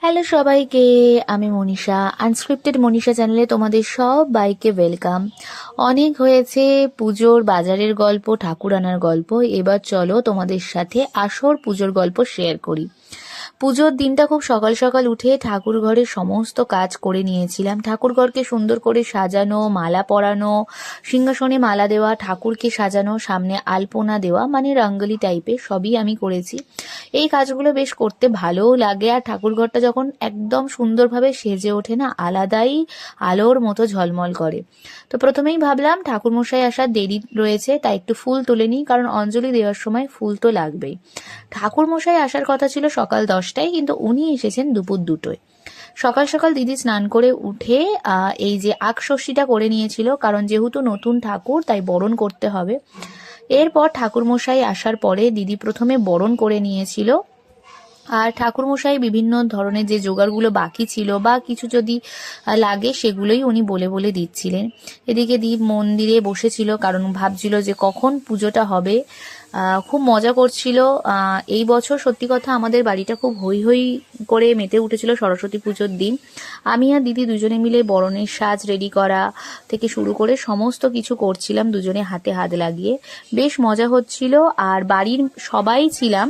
Hello সবাইকে, আমি Manisha. Unscripted Manisha চ্যানেলে তোমাদের সবাইকে ওয়েলকাম। অনেক হয়েছে পুজোর বাজারের গল্প, ঠাকুর আনার গল্প। এবার চলো তোমাদের সাথে আসর পুজোর গল্প শেয়ার করি। পুজোর দিনটা খুব সকাল সকাল উঠে ঠাকুর ঘরের সমস্ত কাজ করে নিয়েছিলাম। ঠাকুর ঘরকে সুন্দর করে সাজানো, মালা পরানো, সিংহাসনে মালা দেওয়া, ঠাকুরকে সাজানো, সামনে আলপনা দেওয়া, মানে রঙ্গোলি টাইপের সবই আমি করেছি। এই কাজগুলো বেশ করতে ভালোও লাগে। আর ঠাকুর ঘরটা যখন একদম সুন্দরভাবে সেজে ওঠে না, আলাদাই আলোর মতো ঝলমল করে। তো প্রথমেই ভাবলাম ঠাকুরমশাই আসার দেরি রয়েছে, তাই একটু ফুল তুলে নিই, কারণ অঞ্জলি দেওয়ার সময় ফুল তো লাগবেই। ঠাকুরমশাই আসার কথা ছিল সকাল 10টায়, কিন্তু উনি এসেছেন দুপুর 2টোয়। সকাল সকাল দিদি স্নান করে উঠে এই যে আগষষ্ঠীটা করে নিয়েছিল, কারণ যেহেতু নতুন ঠাকুর তাই বরণ করতে হবে। এরপর ঠাকুরমশাই আসার পরে দিদি প্রথমে বরণ করে নিয়েছিল। আর ঠাকুরমশাই বিভিন্ন ধরনের যে জোগাড়গুলো বাকি ছিল বা কিছু যদি লাগে সেগুলোই উনি বলে বলে দিচ্ছিলেন। এদিকে দীপ মন্দিরে বসেছিল, কারণ ভাবছিল যে কখন পুজোটা হবে। খুব মজা করছিল। এই বছর সত্যি কথা আমাদের বাড়িটা খুব হই হই করে মেতে উঠেছিল সরস্বতী পুজোর দিন। আমি আর দিদি দুজনে মিলে বরণের সাজ রেডি করা থেকে শুরু করে সমস্ত কিছু করছিলাম, দুজনে হাতে হাত লাগিয়ে। বেশ মজা হচ্ছিল, আর বাড়ির সবাই ছিলাম,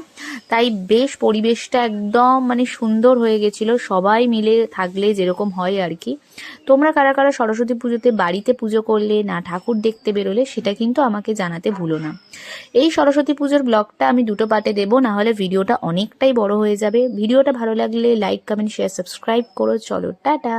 তাই বেশ পরিবেশটা একদম মানে সুন্দর হয়ে গেছিল, সবাই মিলে থাকলে যেরকম হয় আর কি। তোমরা কারা কারা সরস্বতী পুজোতে বাড়িতে পুজো করলে না ঠাকুর দেখতে বেরোলে, সেটা কিন্তু আমাকে জানাতে ভুলো না। এই সরস্বতী পুজোর ব্লগটা আমি 2টো পার্টে দেবো, না হলে ভিডিওটা অনেকটাই বড় হয়ে যাবে। ভিডিওটা ভালো লাগলে লাইক, কমেন্ট, শেয়ার, সাবস্ক্রাইব করো। চলো টাটা।